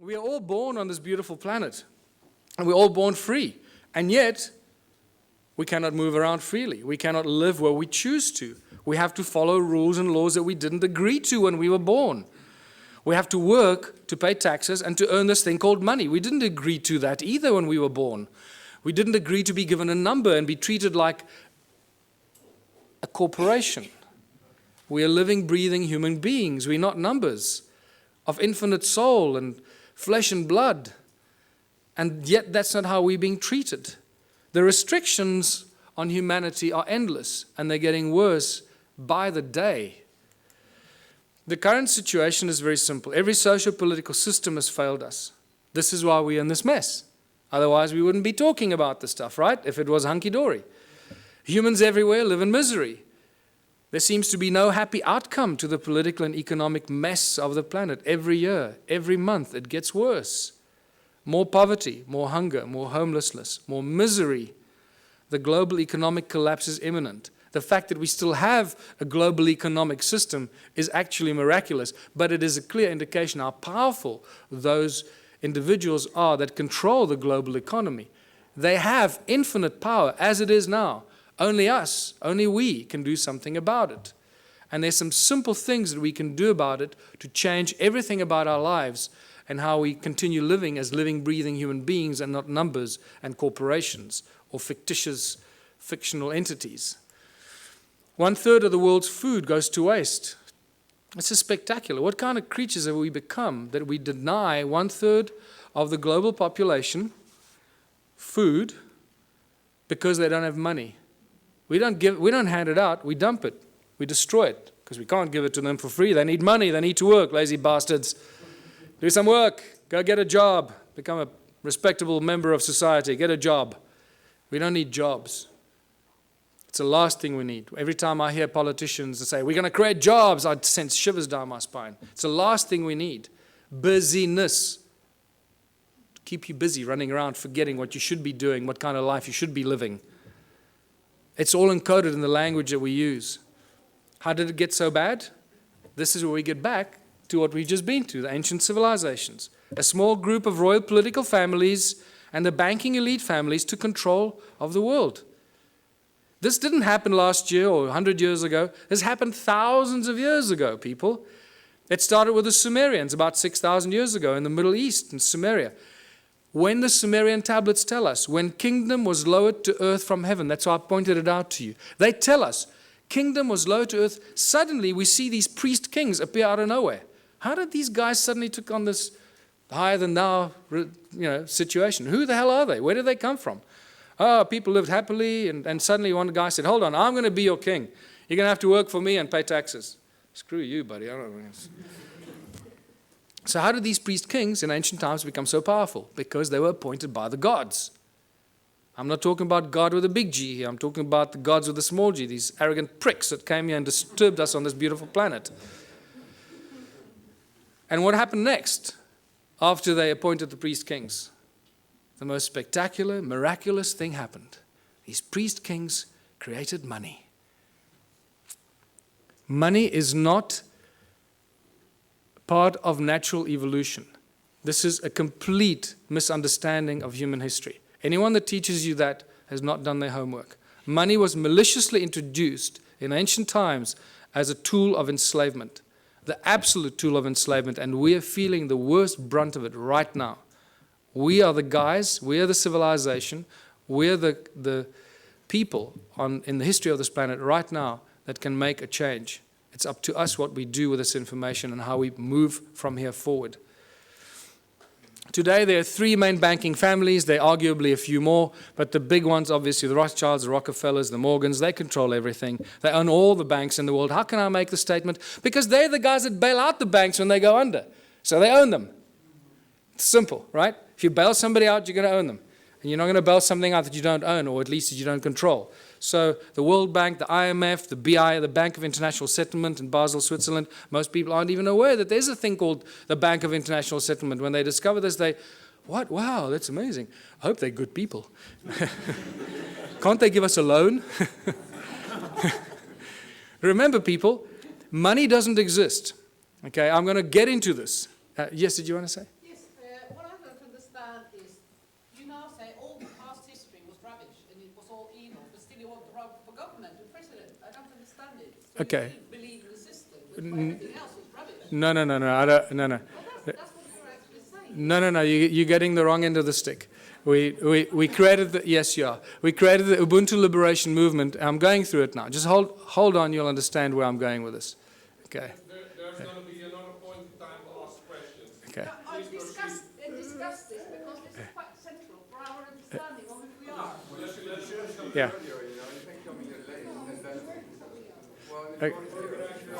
We are all born on this beautiful planet, and we're all born free, and yet we cannot move around freely. We cannot live where we choose to. We have to follow rules and laws that we didn't agree to when we were born. We have to work to pay taxes and to earn this thing called money. We didn't agree to that either when we were born. We didn't agree to be given a number and be treated like a corporation. We are living, breathing human beings. We're not numbers of infinite soul and flesh and blood. And yet that's not how we're being treated. The restrictions on humanity are endless, and they're getting worse by the day. The current situation is very simple. Every socio-political system has failed us. This is why we're in this mess. Otherwise, we wouldn't be talking about this stuff, right? If it was hunky-dory. Humans everywhere live in misery. There seems to be no happy outcome to the political and economic mess of the planet. Every year, every month, it gets worse. More poverty, more hunger, more homelessness, more misery. The global economic collapse is imminent. The fact that we still have a global economic system is actually miraculous, but it is a clear indication how powerful those individuals are that control the global economy. They have infinite power as it is now. Only us, only we can do something about it. And there's some simple things that we can do about it to change everything about our lives and how we continue living as living, breathing human beings and not numbers and corporations or fictitious, fictional entities. 1/3 of the world's food goes to waste. This is spectacular. What kind of creatures have we become that we deny 1/3 of the global population food because they don't have money? We don't hand it out, we dump it, we destroy it, because we can't give it to them for free. They need money, they need to work, lazy bastards. Do some work, go get a job, become a respectable member of society, get a job. We don't need jobs. It's the last thing we need. Every time I hear politicians say, we're going to create jobs, I sense shivers down my spine. It's the last thing we need. Busyness. Keep you busy, running around, forgetting what you should be doing, what kind of life you should be living. It's all encoded in the language that we use. How did it get so bad? This is where we get back to what we've just been to, the ancient civilizations. A small group of royal political families and the banking elite families took control of the world. This didn't happen last year or 100 years ago. This happened thousands of years ago, people. It started with the Sumerians about 6,000 years ago in the Middle East, in Sumeria. When the Sumerian tablets tell us, when kingdom was lowered to earth from heaven, that's why I pointed it out to you. They tell us, kingdom was lowered to earth. Suddenly we see these priest kings appear out of nowhere. How did these guys suddenly took on this higher than thou situation? Who the hell are they? Where did they come from? Oh, people lived happily, and suddenly one guy said, hold on, I'm going to be your king. You're going to have to work for me and pay taxes. Screw you, buddy. I don't know. So how did these priest kings in ancient times become so powerful? Because they were appointed by the gods. I'm not talking about God with a big G here. I'm talking about the gods with a small g, these arrogant pricks that came here and disturbed us on this beautiful planet. And what happened next after they appointed the priest kings? The most spectacular, miraculous thing happened. These priest kings created money. Money is not part of natural evolution. This is a complete misunderstanding of human history. Anyone that teaches you that has not done their homework. Money was maliciously introduced in ancient times as a tool of enslavement, the absolute tool of enslavement, and we are feeling the worst brunt of it right now. We are the guys, we are the civilization, we are the people in the history of this planet right now that can make a change. It's up to us what we do with this information and how we move from here forward. Today there are 3 main banking families, there are arguably a few more, but the big ones, obviously the Rothschilds, the Rockefellers, the Morgans, they control everything. They own all the banks in the world. How can I make the statement? Because they're the guys that bail out the banks when they go under. So they own them. It's simple, right? If you bail somebody out, you're going to own them. And you're not going to bail something out that you don't own, or at least that you don't control. So the World Bank, the IMF, the BI, the Bank of International Settlement in Basel, Switzerland, most people aren't even aware that there's a thing called the Bank of International Settlement. When they discover this, what? Wow, that's amazing. I hope they're good people. Can't they give us a loan? Remember, people, money doesn't exist. Okay, I'm going to get into this. Yes, did you want to say? Yes, Okay. We believe in the system, but everything else is rubbish. No, no, no, no. I don't, no, no. Well, that's what you're actually saying. No, no, no. You're getting the wrong end of the stick. We created the, yes, you are. We created the Ubuntu Liberation Movement. I'm going through it now. Just hold on. You'll understand where I'm going with this. Okay. There's going to be another point in time to ask questions. Okay. No, discuss this because this is quite central for our understanding of who we are. Yeah.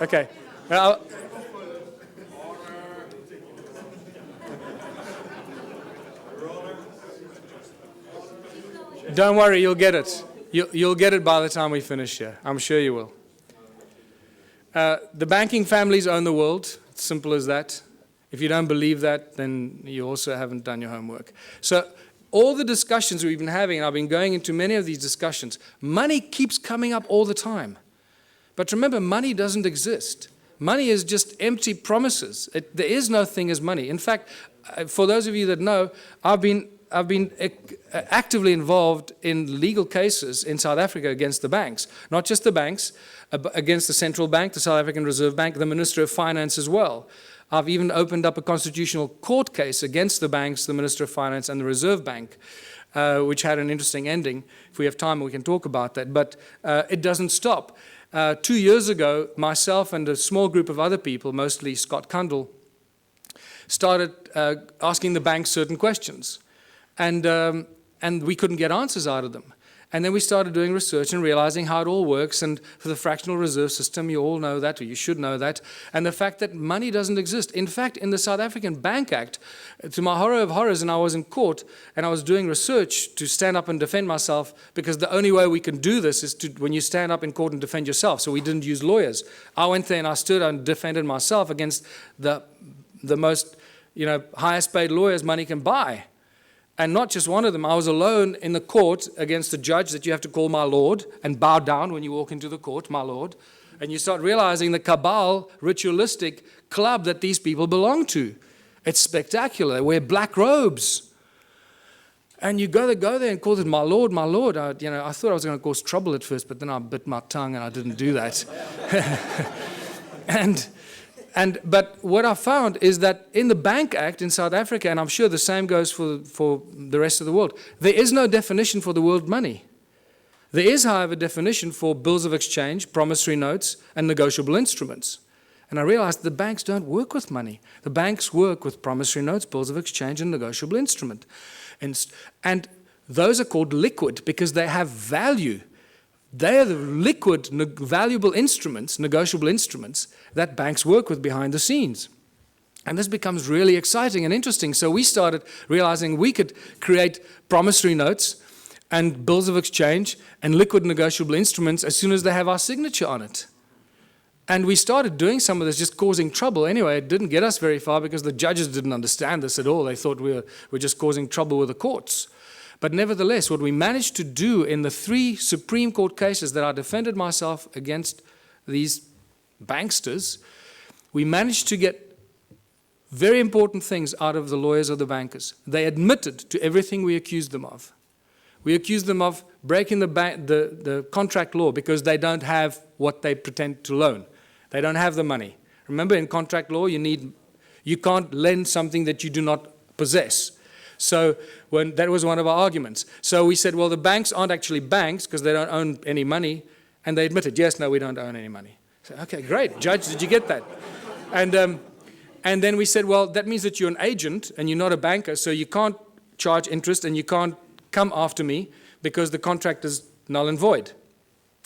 Okay. Well, don't worry, you'll get it. You'll get it by the time we finish here. I'm sure you will. The banking families own the world. It's simple as that. If you don't believe that, then you also haven't done your homework. So all the discussions we've been having, and I've been going into many of these discussions, money keeps coming up all the time. But remember, money doesn't exist. Money is just empty promises. There is no thing as money. In fact, for those of you that know, I've been actively involved in legal cases in South Africa against the banks. Not just the banks, against the central bank, the South African Reserve Bank, the Minister of Finance as well. I've even opened up a constitutional court case against the banks, the Minister of Finance, and the Reserve Bank, which had an interesting ending. If we have time, we can talk about that. But it doesn't stop. 2 years ago, myself and a small group of other people, mostly Scott Kundal, started asking the banks certain questions. And we couldn't get answers out of them. And then we started doing research and realizing how it all works. And for the fractional reserve system, you all know that, or you should know that. And the fact that money doesn't exist. In fact, in the South African Bank Act, to my horror of horrors, and I was in court, and I was doing research to stand up and defend myself, because the only way we can do this is to, when you stand up in court and defend yourself. So we didn't use lawyers. I went there and I stood and defended myself against the most, highest paid lawyers money can buy. And not just one of them. I was alone in the court against a judge that you have to call my lord and bow down when you walk into the court, my lord. And you start realizing the cabal, ritualistic club that these people belong to. It's spectacular. They wear black robes. And you go there and call it my lord, my lord. I thought I was going to cause trouble at first, but then I bit my tongue and I didn't do that. But what I found is that in the Bank Act in South Africa, and I'm sure the same goes for the rest of the world, there is no definition for the word money. There is, however, a definition for bills of exchange, promissory notes, and negotiable instruments. And I realized the banks don't work with money. The banks work with promissory notes, bills of exchange, and negotiable instrument. And those are called liquid because they have value. They are the liquid, valuable instruments, negotiable instruments, that banks work with behind the scenes. And this becomes really exciting and interesting. So we started realizing we could create promissory notes and bills of exchange and liquid negotiable instruments as soon as they have our signature on it. And we started doing some of this, just causing trouble. Anyway, it didn't get us very far because the judges didn't understand this at all. They thought we were just causing trouble with the courts. But nevertheless, what we managed to do in the 3 Supreme Court cases that I defended myself against these banksters, we managed to get very important things out of the lawyers or the bankers. They admitted to everything we accused them of. We accused them of breaking the contract law because they don't have what they pretend to loan. They don't have the money. Remember, in contract law, you can't lend something that you do not possess. So that was one of our arguments. So we said, well, the banks aren't actually banks because they don't own any money. And they admitted, yes, no, we don't own any money. So, okay, great. Judge, did you get that? And then we said, well, that means that you're an agent and you're not a banker, so you can't charge interest and you can't come after me because the contract is null and void.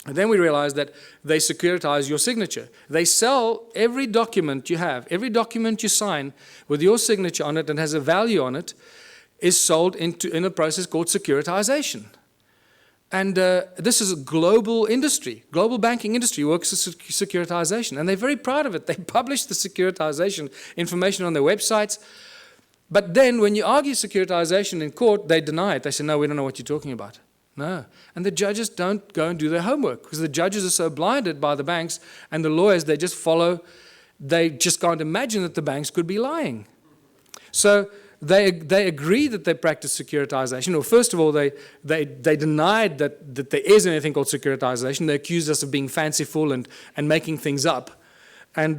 And then we realized that they securitize your signature. They sell every document you have, every document you sign with your signature on it and has a value on it, is sold in a process called securitization. And this is a global industry. Global banking industry works with securitization. And they're very proud of it. They publish the securitization information on their websites. But then when you argue securitization in court, they deny it. They say, no, we don't know what you're talking about. No. And the judges don't go and do their homework because the judges are so blinded by the banks and the lawyers, they just follow. They just can't imagine that the banks could be lying. So they agree that they practice securitization. Or first of all, they denied that there is anything called securitization. They accused us of being fanciful and making things up, and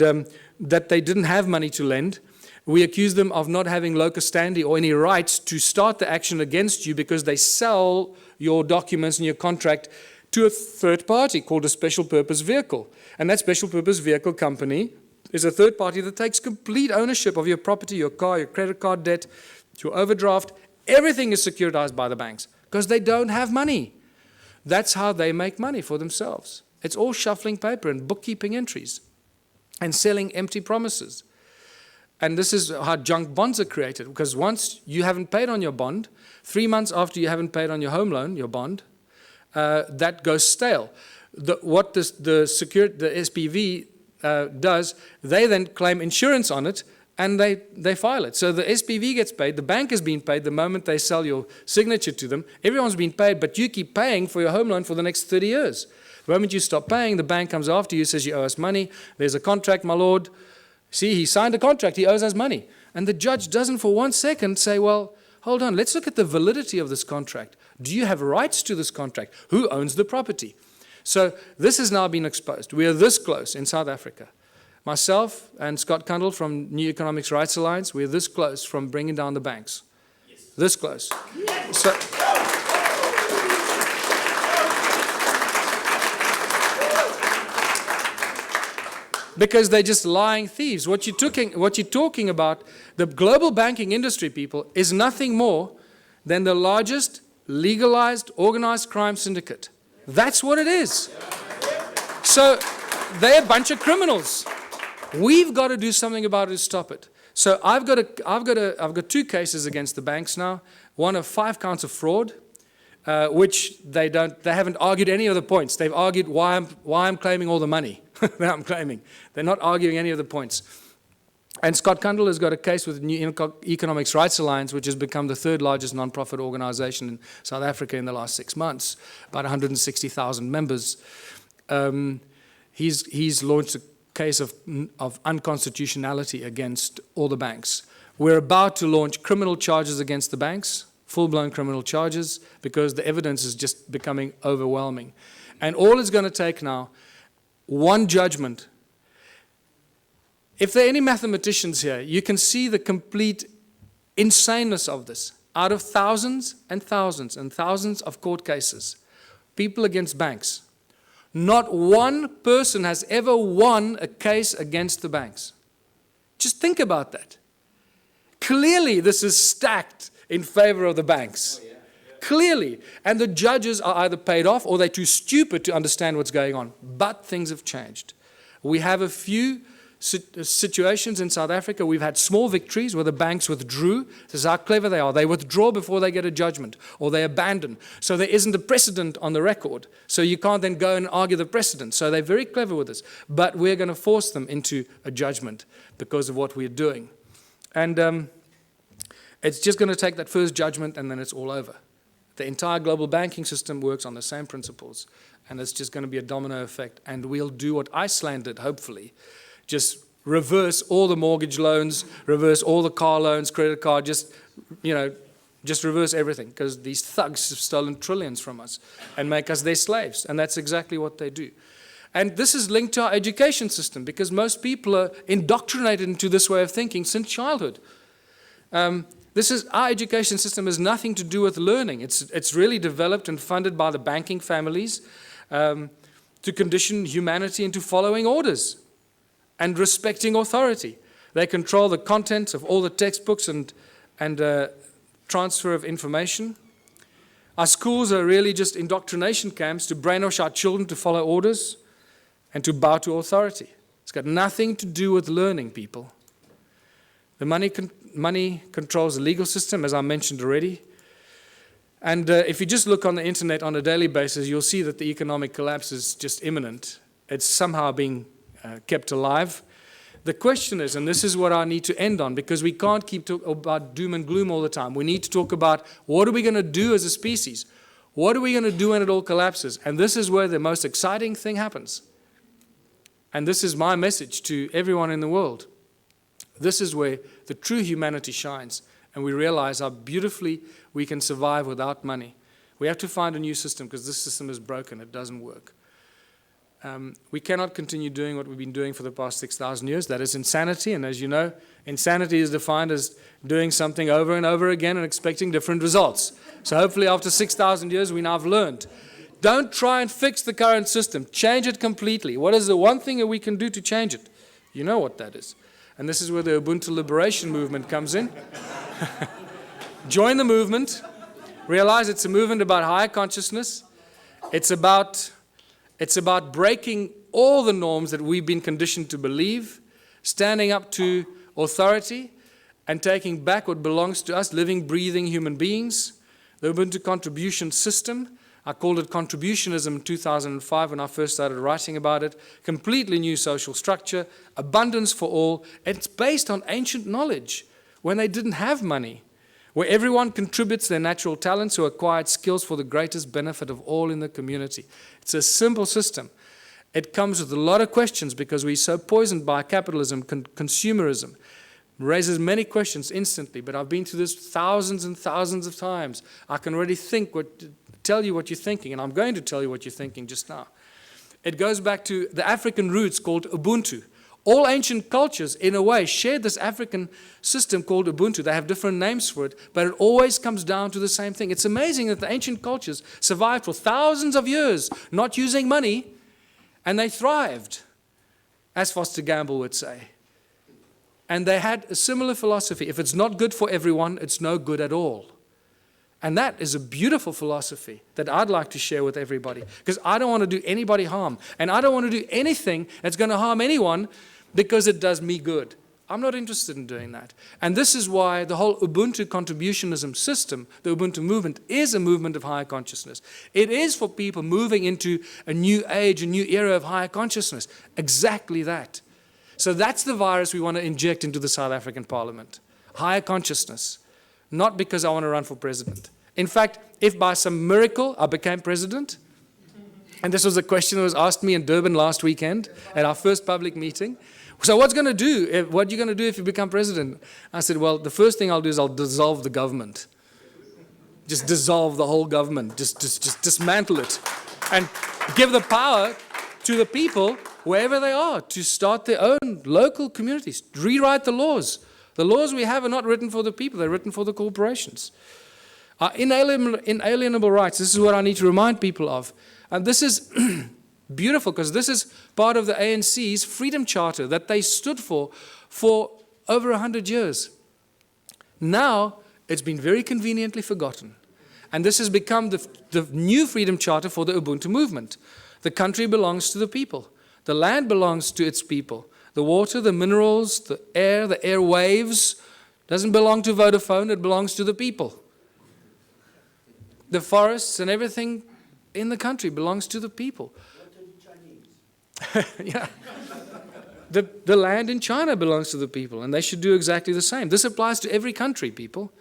that they didn't have money to lend. We accused them of not having locus standi or any rights to start the action against you because they sell your documents and your contract to a third party called a special purpose vehicle. And that special purpose vehicle company is a third party that takes complete ownership of your property, your car, your credit card debt, your overdraft. Everything is securitized by the banks because they don't have money. That's how they make money for themselves. It's all shuffling paper and bookkeeping entries and selling empty promises. And this is how junk bonds are created, because once you haven't paid on your bond, 3 months after you haven't paid on your home loan, your bond, that goes stale. What the SPV does, they then claim insurance on it, and they file it. So the SPV gets paid, the bank has been paid the moment they sell your signature to them. Everyone's been paid, but you keep paying for your home loan for the next 30 years. The moment you stop paying, the bank comes after you, says you owe us money. There's a contract, my lord. See, he signed a contract, he owes us money. And the judge doesn't for 1 second say, well, hold on, let's look at the validity of this contract. Do you have rights to this contract? Who owns the property? So this has now been exposed. We are this close in South Africa. Myself and Scott Kundle from New Economics Rights Alliance, we're this close from bringing down the banks. Yes. This close. Yes. So, because they're just lying thieves. What you're talking about, the global banking industry, people, is nothing more than the largest legalized organized crime syndicate. That's what it is. So they're a bunch of criminals. We've got to do something about it to stop it. So I've got 2 cases against the banks now. One of 5 counts of fraud, which they haven't argued any of the points. They've argued why I'm claiming all the money that I'm claiming. They're not arguing any of the points. And Scott Kundle has got a case with the New Economics Rights Alliance, which has become the 3rd largest non-profit organization in South Africa in the last 6 months, about 160,000 members. He's launched a case of unconstitutionality against all the banks. We're about to launch criminal charges against the banks, full-blown criminal charges, because the evidence is just becoming overwhelming. And all it's going to take now, one judgment. If there are any mathematicians here, you can see the complete insaneness of this. Out of thousands and thousands and thousands of court cases, people against banks, not one person has ever won a case against the banks. Just think about that. Clearly, this is stacked in favor of the banks. Clearly. And the judges are either paid off or they're too stupid to understand what's going on. But things have changed. We have a few situations in South Africa. We've had small victories where the banks withdrew. This is how clever they are. They withdraw before they get a judgment, or they abandon. So there isn't a precedent on the record. So you can't then go and argue the precedent. So they're very clever with this. But we're going to force them into a judgment because of what we're doing. And it's just going to take that first judgment and then it's all over. The entire global banking system works on the same principles, and it's just going to be a domino effect. And we'll do what Iceland did, hopefully. Just reverse all the mortgage loans, reverse all the car loans, credit card, just reverse everything, because these thugs have stolen trillions from us and make us their slaves. And that's exactly what they do. And this is linked to our education system, because most people are indoctrinated into this way of thinking since childhood. Our education system has nothing to do with learning. It's really developed and funded by the banking families to condition humanity into following orders and respecting authority. They control the contents of all the textbooks and transfer of information. Our schools are really just indoctrination camps to brainwash our children to follow orders and to bow to authority. It's got nothing to do with learning, people. The money controls the legal system, as I mentioned already. And if you just look on the internet on a daily basis, you'll see that the economic collapse is just imminent. It's somehow being kept alive. The question is, and this is what I need to end on, because we can't keep talking about doom and gloom all the time. We need to talk about what are we going to do as a species? What are we going to do when it all collapses? And this is where the most exciting thing happens. And this is my message to everyone in the world. This is where the true humanity shines. and we realize how beautifully we can survive without money. We have to find a new system because this system is broken. It doesn't work. We cannot continue doing what we've been doing for the past 6,000 years. That is insanity, and as you know, insanity is defined as doing something over and over again and expecting different results. So hopefully after 6,000 years, we now have learned. Don't try and fix the current system. Change it completely. What is the one thing that we can do to change it? You know what that is. And this is where the Ubuntu liberation movement comes in. Join the movement. Realize it's a movement about higher consciousness. It's about breaking all the norms that we've been conditioned to believe, standing up to authority, and taking back what belongs to us, living, breathing human beings. The Ubuntu contribution system, I called it contributionism in 2005 when I first started writing about it. Completely new social structure, abundance for all. It's based on ancient knowledge when they didn't have money, where everyone contributes their natural talents or acquired skills for the greatest benefit of all in the community. It's a simple system. It comes with a lot of questions because we're so poisoned by capitalism, consumerism. It raises many questions instantly, but I've been through this thousands and thousands of times. I can already tell you what you're thinking, and I'm going to tell you what you're thinking just now. It goes back to the African roots called Ubuntu. All ancient cultures, in a way, shared this African system called Ubuntu. They have different names for it, but it always comes down to the same thing. It's amazing that the ancient cultures survived for thousands of years, not using money, and they thrived, as Foster Gamble would say. And they had a similar philosophy. If it's not good for everyone, it's no good at all. And that is a beautiful philosophy that I'd like to share with everybody, because I don't want to do anybody harm, and I don't want to do anything that's going to harm anyone because it does me good. I'm not interested in doing that. And this is why the whole Ubuntu contributionism system, the Ubuntu movement, is a movement of higher consciousness. It is for people moving into a new age, a new era of higher consciousness. Exactly that. So that's the virus we want to inject into the South African Parliament. Higher consciousness. Not because I want to run for president. In fact, if by some miracle I became president, and this was a question that was asked me in Durban last weekend at our first public meeting. So what are you going to do if you become president? I said, well, the first thing I'll do is I'll dissolve the government. Just dissolve the whole government. Just dismantle it. And give the power to the people, wherever they are, to start their own local communities. Rewrite the laws. The laws we have are not written for the people, they're written for the corporations. Inalienable rights, this is what I need to remind people of. And this is beautiful because this is part of the ANC's Freedom Charter that they stood for over 100 years. Now, it's been very conveniently forgotten. And this has become the new Freedom Charter for the Ubuntu movement. The country belongs to the people. The land belongs to its people. The water, the minerals, the airwaves, doesn't belong to Vodafone, it belongs to the people. The forests and everything in the country belongs to the people. What to the Chinese? Yeah. The land in China belongs to the people, and they should do exactly the same. This applies to every country, people.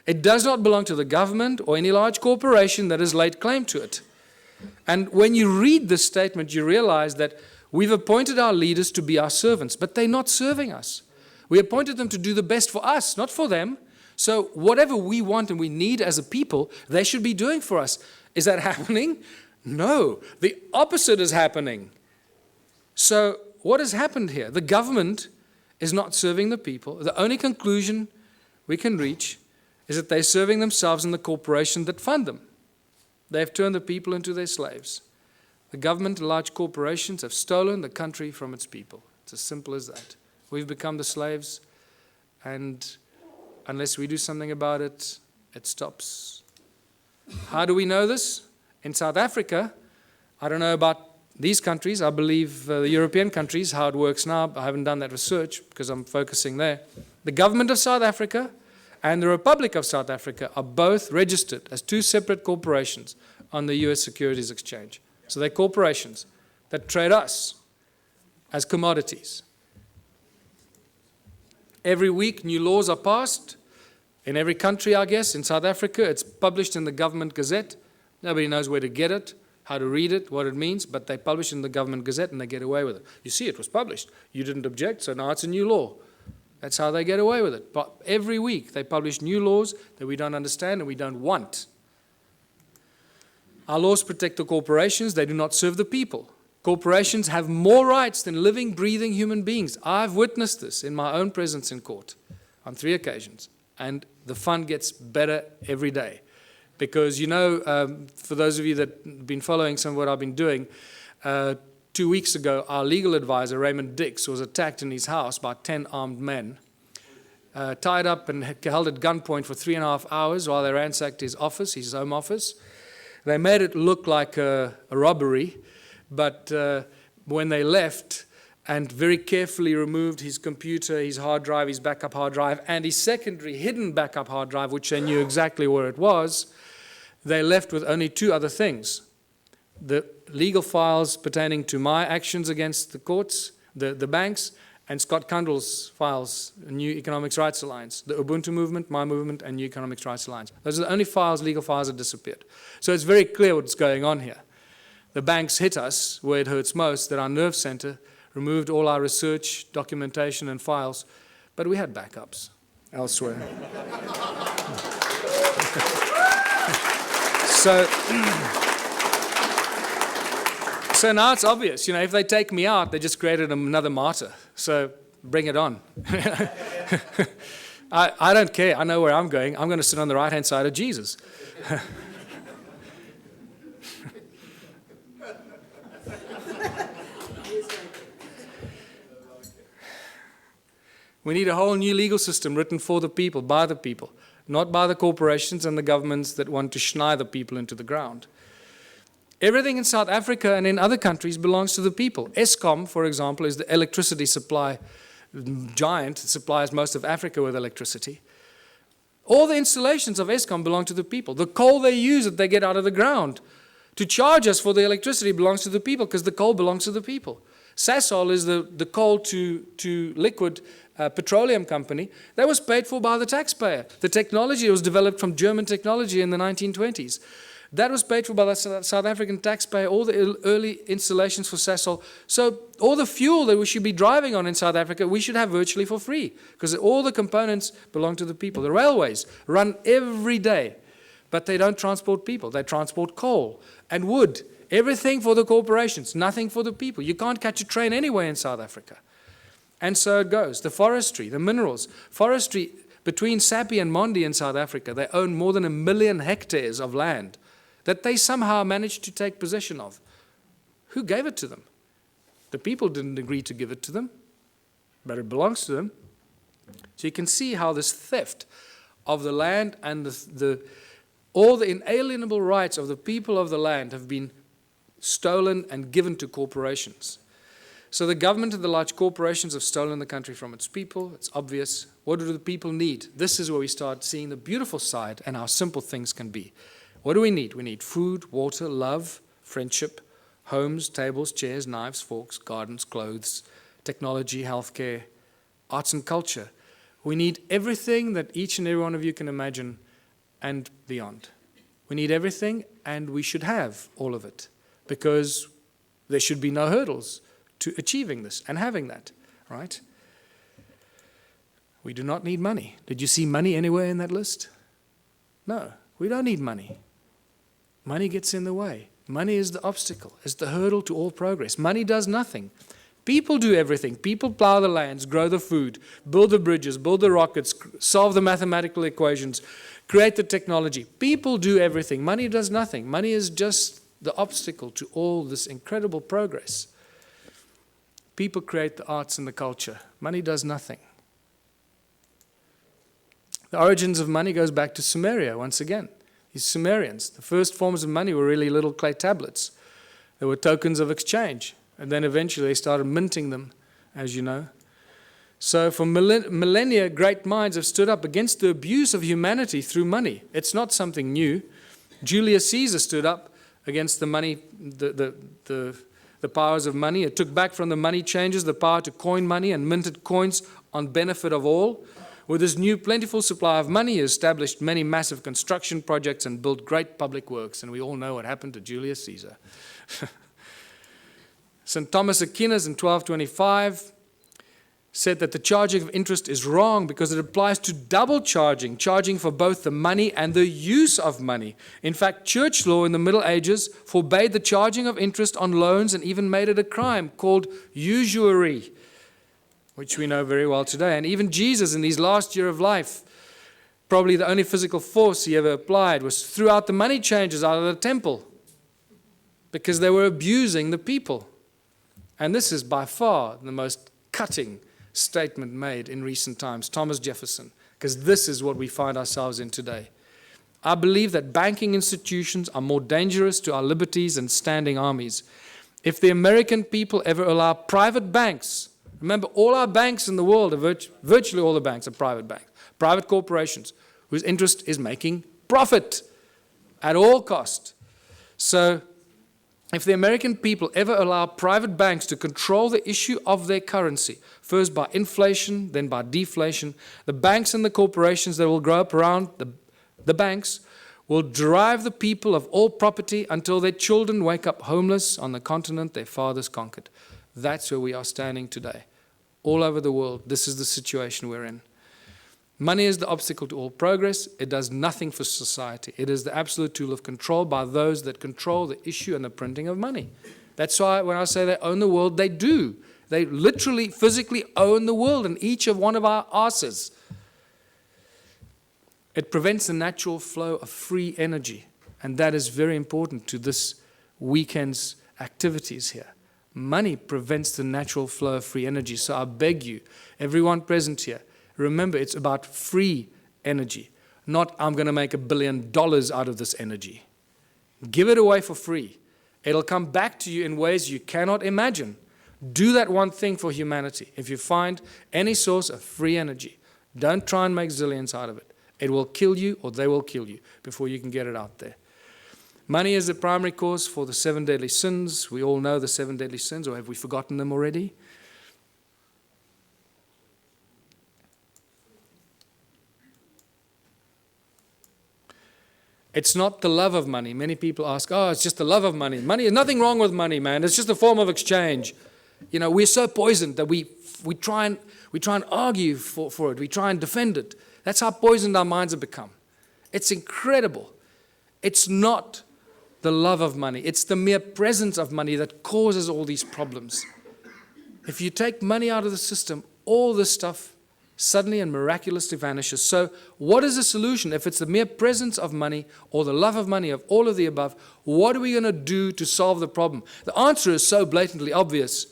It does not belong to the government or any large corporation that has laid claim to it. And when you read this statement, you realize that we've appointed our leaders to be our servants, but they're not serving us. We appointed them to do the best for us, not for them. So whatever we want and we need as a people, they should be doing for us. Is that happening? No. The opposite is happening. So what has happened here? The government is not serving the people. The only conclusion we can reach is that they're serving themselves and the corporation that fund them. They've turned the people into their slaves. The government and large corporations have stolen the country from its people. It's as simple as that. We've become the slaves, and unless we do something about it, it stops. How do we know this? In South Africa, I don't know about these countries. I believe the European countries, how it works now. I haven't done that research because I'm focusing there. The government of South Africa and the Republic of South Africa are both registered as two separate corporations on the US Securities Exchange. So they're corporations that trade us as commodities. Every week, new laws are passed. In every country, I guess. In South Africa, it's published in the government gazette. Nobody knows where to get it, how to read it, what it means, but they publish it in the government gazette and they get away with it. You see, it was published. You didn't object, so now it's a new law. That's how they get away with it. But every week they publish new laws that we don't understand and we don't want. Our laws protect the corporations. They do not serve the people. Corporations have more rights than living, breathing human beings. I've witnessed this in my own presence in court on 3 occasions. And the fun gets better every day. Because, you know, for those of you that have been following some of what I've been doing, 2 weeks ago, our legal advisor, Raymond Dix, was attacked in his house by 10 armed men, tied up and held at gunpoint for 3.5 hours while they ransacked his office, his home office. They made it look like a robbery, but when they left and very carefully removed his computer, his hard drive, his backup hard drive, and his secondary hidden backup hard drive, which they knew exactly where it was, they left with only 2 other things. The legal files pertaining to my actions against the courts, the banks, and Scott Kundle's files, the New Economics Rights Alliance, the UBUNTU movement, my movement, and New Economics Rights Alliance. Those are the only files, legal files that disappeared. So it's very clear what's going on here. The banks hit us where it hurts most, that our nerve center removed all our research, documentation, and files, but we had backups elsewhere. So now it's obvious, you know, if they take me out, they just created another martyr. So bring it on. I don't care. I know where I'm going. I'm going to sit on the right-hand side of Jesus. We need a whole new legal system written for the people, by the people, not by the corporations and the governments that want to schneid the people into the ground. Everything in South Africa and in other countries belongs to the people. Eskom, for example, is the electricity supply giant that supplies most of Africa with electricity. All the installations of Eskom belong to the people. The coal they use that they get out of the ground to charge us for the electricity belongs to the people because the coal belongs to the people. Sasol is the coal to liquid petroleum company that was paid for by the taxpayer. The technology was developed from German technology in the 1920s. That was paid for by the South African taxpayer, all the early installations for Sasol. So all the fuel that we should be driving on in South Africa, we should have virtually for free because all the components belong to the people. The railways run every day, but they don't transport people. They transport coal and wood. Everything for the corporations, nothing for the people. You can't catch a train anywhere in South Africa. And so it goes. The forestry, the minerals. Forestry, between Sappi and Mondi in South Africa, they own more than 1 million hectares of land that they somehow managed to take possession of. Who gave it to them? The people didn't agree to give it to them, but it belongs to them. So you can see how this theft of the land and all the inalienable rights of the people of the land have been stolen and given to corporations. So the government and the large corporations have stolen the country from its people. It's obvious. What do the people need? This is where we start seeing the beautiful side and how simple things can be. What do we need? We need food, water, love, friendship, homes, tables, chairs, knives, forks, gardens, clothes, technology, healthcare, arts and culture. We need everything that each and every one of you can imagine and beyond. We need everything, and we should have all of it because there should be no hurdles to achieving this and having that, right? We do not need money. Did you see money anywhere in that list? No, we don't need money. Money gets in the way. Money is the obstacle, is the hurdle to all progress. Money does nothing. People do everything. People plow the lands, grow the food, build the bridges, build the rockets, solve the mathematical equations, create the technology. People do everything. Money does nothing. Money is just the obstacle to all this incredible progress. People create the arts and the culture. Money does nothing. The origins of money goes back to Sumeria once again. These Sumerians, the first forms of money were really little clay tablets. They were tokens of exchange. And then eventually they started minting them, as you know. So for millennia, great minds have stood up against the abuse of humanity through money. It's not something new. Julius Caesar stood up against the money, the powers of money. It took back from the money changers the power to coin money and minted coins on benefit of all. With this new plentiful supply of money, he established many massive construction projects and built great public works. And we all know what happened to Julius Caesar. St. Thomas Aquinas in 1225 said that the charging of interest is wrong because it applies to double charging, charging for both the money and the use of money. In fact, church law in the Middle Ages forbade the charging of interest on loans and even made it a crime called usury, which we know very well today. And even Jesus, in his last year of life, probably the only physical force he ever applied was threw out the money changers out of the temple because they were abusing the people. And this is by far the most cutting statement made in recent times, Thomas Jefferson, because this is what we find ourselves in today. I believe that banking institutions are more dangerous to our liberties than standing armies. If the American people ever allow private banks, remember all our banks in the world, virtually all the banks are private banks, private corporations, whose interest is making profit at all cost. So if the American people ever allow private banks to control the issue of their currency, first by inflation, then by deflation, the banks and the corporations that will grow up around the banks will drive the people of all property until their children wake up homeless on the continent their fathers conquered. That's where we are standing today. All over the world, this is the situation we're in. Money is the obstacle to all progress. It does nothing for society. It is the absolute tool of control by those that control the issue and the printing of money. That's why when I say they own the world, they do. They literally, physically own the world and each of one of our asses. It prevents the natural flow of free energy, and that is very important to this weekend's activities here. Money prevents the natural flow of free energy, so I beg you, everyone present here, remember, it's about free energy, not I'm going to make $1 billion out of this energy. Give it away for free. It'll come back to you in ways you cannot imagine. Do that one thing for humanity. If you find any source of free energy, don't try and make zillions out of it. It will kill you or they will kill you before you can get it out there. Money is the primary cause for the 7 deadly sins. We all know the 7 deadly sins, or have we forgotten them already? It's not the love of money. Many people ask, oh, it's just the love of money. Money, there's nothing wrong with money, man. It's just a form of exchange. You know, we're so poisoned that we try and argue for it. We try and defend it. That's how poisoned our minds have become. It's incredible. It's not the love of money. It's the mere presence of money that causes all these problems. If you take money out of the system, all this stuff suddenly and miraculously vanishes. So what is the solution? If it's the mere presence of money or the love of money, of all of the above, what are we going to do to solve the problem? The answer is so blatantly obvious.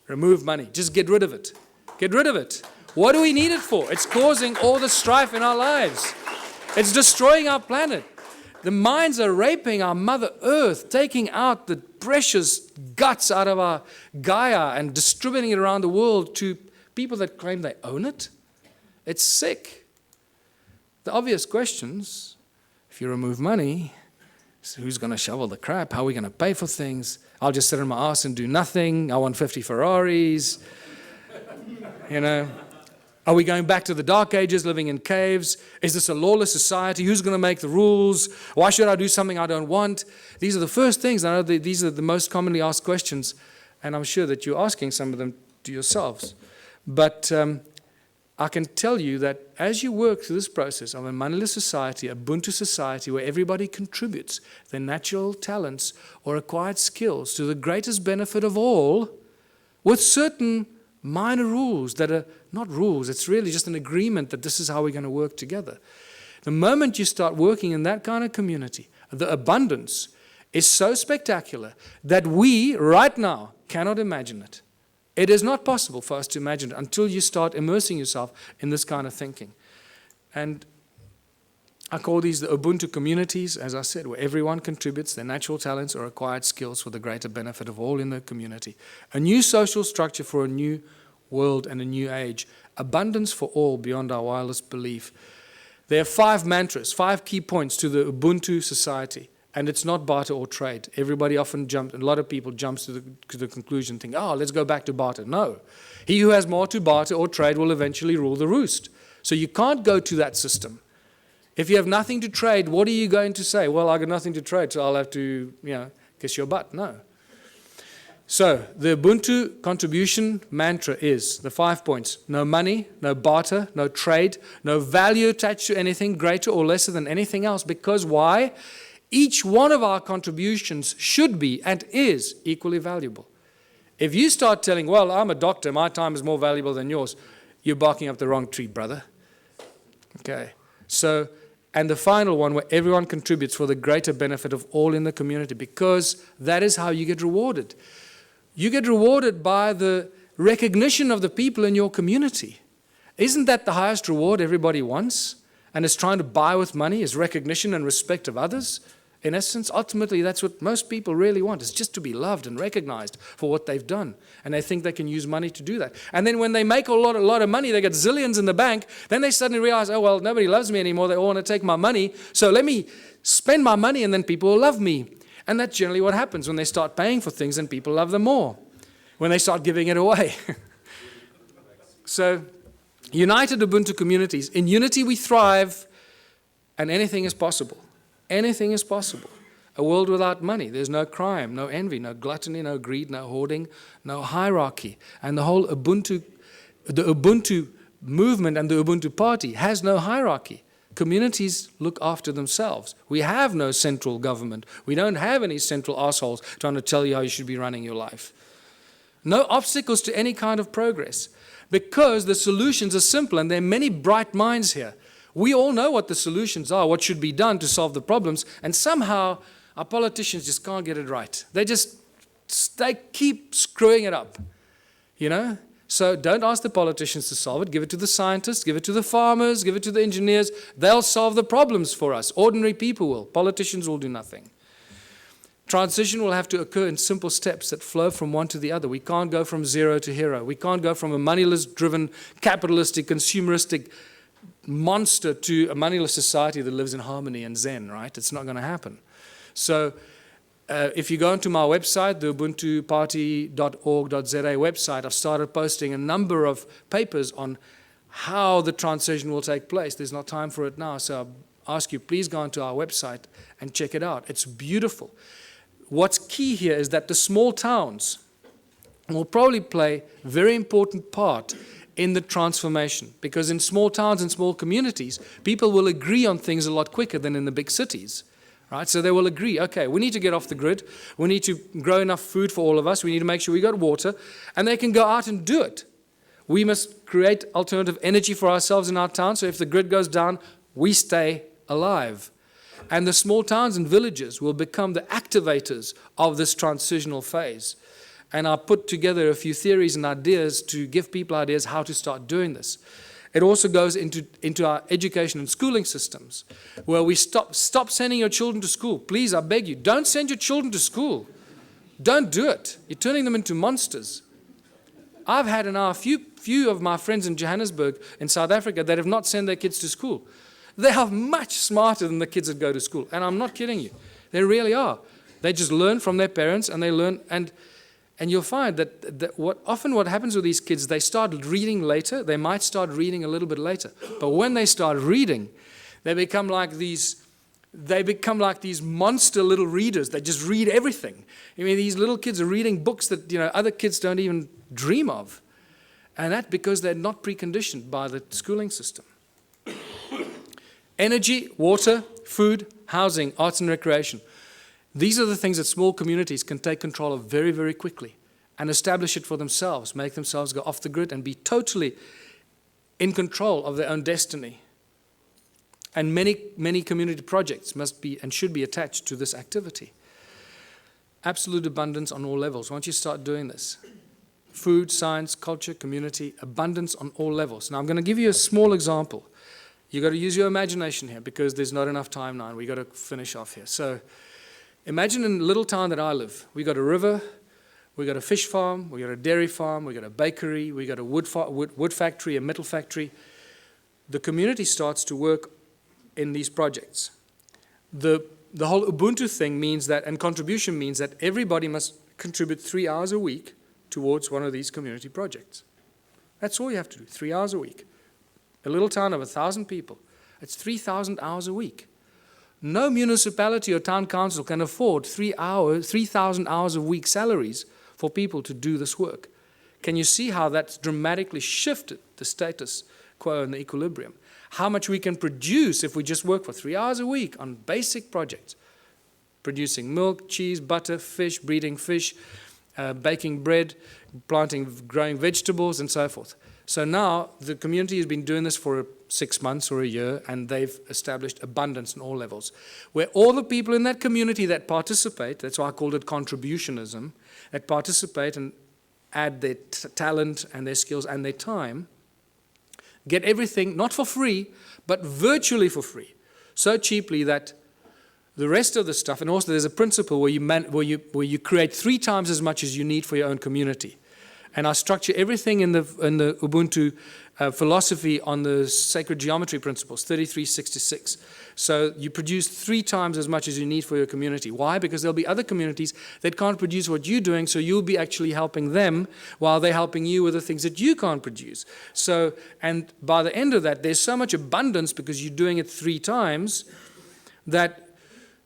Remove money. Just get rid of it. Get rid of it. What do we need it for? It's causing all the strife in our lives. It's destroying our planet. The mines are raping our Mother Earth, taking out the precious guts out of our Gaia and distributing it around the world to people that claim they own it. It's sick. The obvious questions, if you remove money, so who's going to shovel the crap? How are we going to pay for things? I'll just sit on my ass and do nothing. I want 50 Ferraris. You know, are we going back to the dark ages, living in caves? Is this a lawless society? Who's going to make the rules? Why should I do something I don't want? These are the first things. I know these are the most commonly asked questions, and I'm sure that you're asking some of them to yourselves. But I can tell you that as you work through this process of a moneyless society, a Ubuntu society, where everybody contributes their natural talents or acquired skills to the greatest benefit of all, with certain minor rules that are not rules, it's really just an agreement that this is how we're going to work together. The moment you start working in that kind of community, the abundance is so spectacular that we, right now, cannot imagine it. It is not possible for us to imagine it until you start immersing yourself in this kind of thinking. And I call these the Ubuntu communities, as I said, where everyone contributes their natural talents or acquired skills for the greater benefit of all in the community. A new social structure for a new world and a new age. Abundance for all beyond our wildest belief. There are 5 mantras, 5 key points to the Ubuntu society. And it's not barter or trade. Everybody often jumps, a lot of people jump to the conclusion, think, oh, let's go back to barter. No. He who has more to barter or trade will eventually rule the roost. So you can't go to that system. If you have nothing to trade, what are you going to say? Well, I got nothing to trade, so I'll have to, kiss your butt. No. So the Ubuntu contribution mantra is the 5 points. No money, no barter, no trade, no value attached to anything greater or lesser than anything else. Because why? Each one of our contributions should be and is equally valuable. If you start telling, well, I'm a doctor, my time is more valuable than yours, you're barking up the wrong tree, brother. Okay. So, and the final one, where everyone contributes for the greater benefit of all in the community, because that is how you get rewarded. You get rewarded by the recognition of the people in your community. Isn't that the highest reward everybody wants and is trying to buy with money, is recognition and respect of others? In essence, ultimately, that's what most people really want, is just to be loved and recognized for what they've done. And they think they can use money to do that. And then when they make a lot of money, they get zillions in the bank, then they suddenly realize, oh, well, nobody loves me anymore. They all want to take my money. So let me spend my money and then people will love me. And that's generally what happens when they start paying for things and people love them more, when they start giving it away. So, united Ubuntu communities. In unity we thrive, and anything is possible. Anything is possible. A world without money. There's no crime, no envy, no gluttony, no greed, no hoarding, no hierarchy. And the whole Ubuntu movement and the Ubuntu party has no hierarchy. Communities look after themselves. We have no central government. We don't have any central assholes trying to tell you how you should be running your life. No obstacles to any kind of progress, because the solutions are simple, and there are many bright minds here. We all know what the solutions are, what should be done to solve the problems, and somehow our politicians just can't get it right. They keep screwing it up, you know? So don't ask the politicians to solve it. Give it to the scientists, give it to the farmers, give it to the engineers. They'll solve the problems for us. Ordinary people will. Politicians will do nothing. Transition will have to occur in simple steps that flow from one to the other. We can't go from zero to hero. We can't go from a moneyless-driven, capitalistic, consumeristic monster to a moneyless society that lives in harmony and zen, right? It's not going to happen. So if you go onto my website, the ubuntuparty.org.za website, I've started posting a number of papers on how the transition will take place. There's not time for it now, so I ask you, please go onto our website and check it out. It's beautiful. What's key here is that the small towns will probably play a very important part in the transformation, because in small towns and small communities, people will agree on things a lot quicker than in the big cities. Right? So they will agree, okay, we need to get off the grid, we need to grow enough food for all of us, we need to make sure we got water, and they can go out and do it. We must create alternative energy for ourselves in our town, so if the grid goes down, we stay alive. And the small towns and villages will become the activators of this transitional phase. And I put together a few theories and ideas to give people ideas how to start doing this. It also goes into our education and schooling systems, where we stop sending your children to school. Please, I beg you, don't send your children to school. Don't do it. You're turning them into monsters. I've had a few of my friends in Johannesburg, in South Africa, that have not sent their kids to school. They are much smarter than the kids that go to school. And I'm not kidding you. They really are. They just learn from their parents, and they learn, and you'll find that what happens with these kids, they start reading later. They might start reading a little bit later. But when they start reading, they become like these monster little readers. They just read everything. I mean, these little kids are reading books that, you know, other kids don't even dream of. And that's because they're not preconditioned by the schooling system. Energy, water, food, housing, arts and recreation. These are the things that small communities can take control of very, very quickly and establish it for themselves, make themselves go off the grid and be totally in control of their own destiny. And many community projects must be and should be attached to this activity. Absolute abundance on all levels. Once you start doing this, food, science, culture, community, abundance on all levels. Now I'm going to give you a small example. You've got to use your imagination here because there's not enough time now and we've got to finish off here. So imagine in a little town that I live, we got a river, we got a fish farm, we got a dairy farm, we got a bakery, we got a wood factory, a metal factory. The community starts to work in these projects. The whole Ubuntu thing means that, and contribution means that everybody must contribute 3 hours a week towards one of these community projects. That's all you have to do, 3 hours a week. A little town of 1,000 people, it's 3,000 hours a week. No municipality or town council can afford 3,000 hours a week salaries for people to do this work. Can you see how that's dramatically shifted the status quo and the equilibrium? How much we can produce if we just work for 3 hours a week on basic projects, producing milk, cheese, butter, fish, breeding fish, baking bread, growing vegetables, and so forth. So now the community has been doing this for 6 months or a year, and they've established abundance on all levels, where all the people in that community that participate, that's why I called it contributionism, that participate and add their talent and their skills and their time, get everything, not for free, but virtually for free, so cheaply that the rest of the stuff, and also there's a principle where you create 3 times as much as you need for your own community. And I structure everything in the Ubuntu philosophy on the sacred geometry principles, 3366. So you produce 3 times as much as you need for your community. Why? Because there'll be other communities that can't produce what you're doing, so you'll be actually helping them while they're helping you with the things that you can't produce. So, and by the end of that, there's so much abundance because you're doing it 3 times that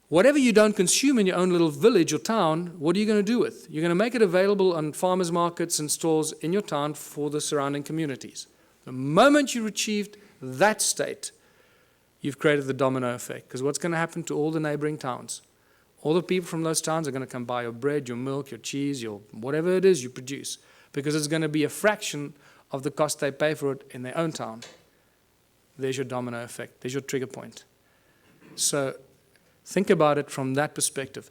whatever you don't consume in your own little village or town, what are you going to do with? You're going to make it available on farmers markets and stores in your town for the surrounding communities. The moment you achieved that state, you've created the domino effect. Because what's going to happen to all the neighboring towns? All the people from those towns are going to come buy your bread, your milk, your cheese, your whatever it is you produce. Because it's going to be a fraction of the cost they pay for it in their own town. There's your domino effect. There's your trigger point. So think about it from that perspective.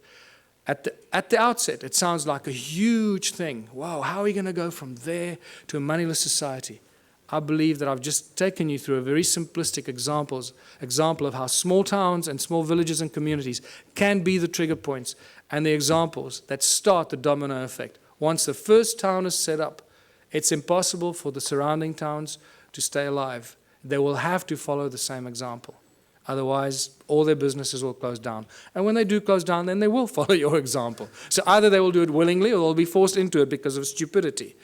At the outset, it sounds like a huge thing. Wow, how are we going to go from there to a moneyless society? I believe that I've just taken you through a very simplistic example of how small towns and small villages and communities can be the trigger points and the examples that start the domino effect. Once the first town is set up, it's impossible for the surrounding towns to stay alive. They will have to follow the same example. Otherwise, all their businesses will close down. And when they do close down, then they will follow your example. So either they will do it willingly or they'll be forced into it because of stupidity.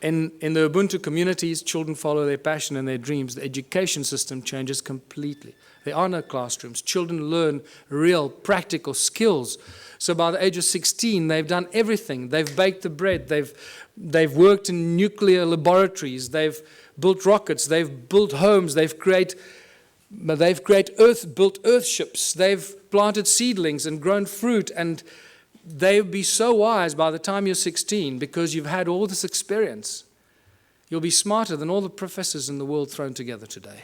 In the Ubuntu communities, children follow their passion and their dreams. The education system changes completely. There are no classrooms. Children learn real, practical skills. So by the age of 16, they've done everything. They've baked the bread. They've worked in nuclear laboratories. They've built rockets. They've built homes. They've built earthships. They've planted seedlings and grown fruit. And they'll be so wise by the time you're 16 because you've had all this experience. You'll be smarter than all the professors in the world thrown together today.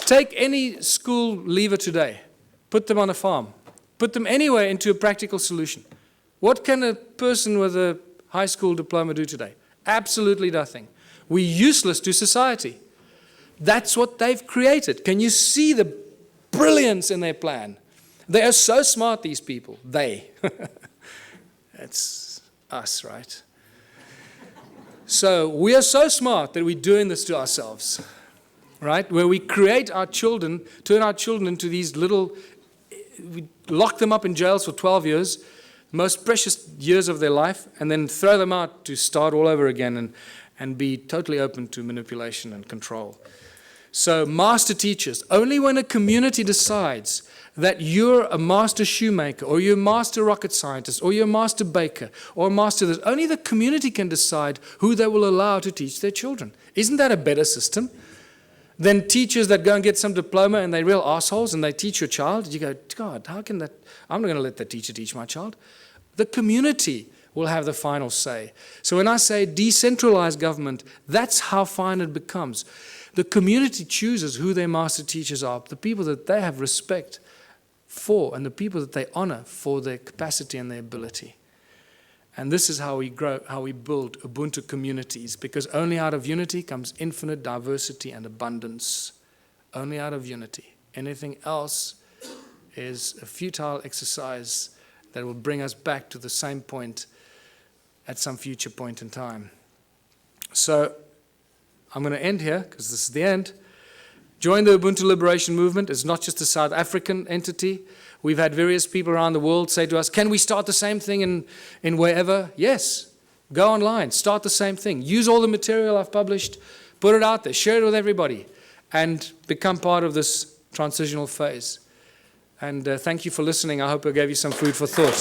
Take any school leaver today, put them on a farm, put them anywhere into a practical solution. What can a person with a high school diploma do today? Absolutely nothing. We're useless to society. That's what they've created. Can you see the brilliance in their plan? They are so smart, these people. They. It's us, right? So we are so smart that we're doing this to ourselves, right? Where we create our children, turn our children into these little, we lock them up in jails for 12 years, most precious years of their life, and then throw them out to start all over again and be totally open to manipulation and control. So master teachers, only when a community decides that you're a master shoemaker or you're a master rocket scientist or you're a master baker or a master this, only the community can decide who they will allow to teach their children. Isn't that a better system than teachers that go and get some diploma and they're real assholes and they teach your child? You go, God, how can that? I'm not going to let that teacher teach my child. The community will have the final say. So when I say decentralized government, that's how fine it becomes. The community chooses who their master teachers are, the people that they have respect for, and the people that they honor for their capacity and their ability. And this is how we grow, how we build Ubuntu communities, because only out of unity comes infinite diversity and abundance. Only out of unity. Anything else is a futile exercise that will bring us back to the same point at some future point in time. So I'm going to end here because this is the end. Join the Ubuntu Liberation Movement. It's not just a South African entity. We've had various people around the world say to us, can we start the same thing in wherever? Yes. Go online. Start the same thing. Use all the material I've published. Put it out there. Share it with everybody. and become part of this transitional phase. And thank you for listening. I hope I gave you some food for thought.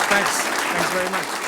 Thanks very much.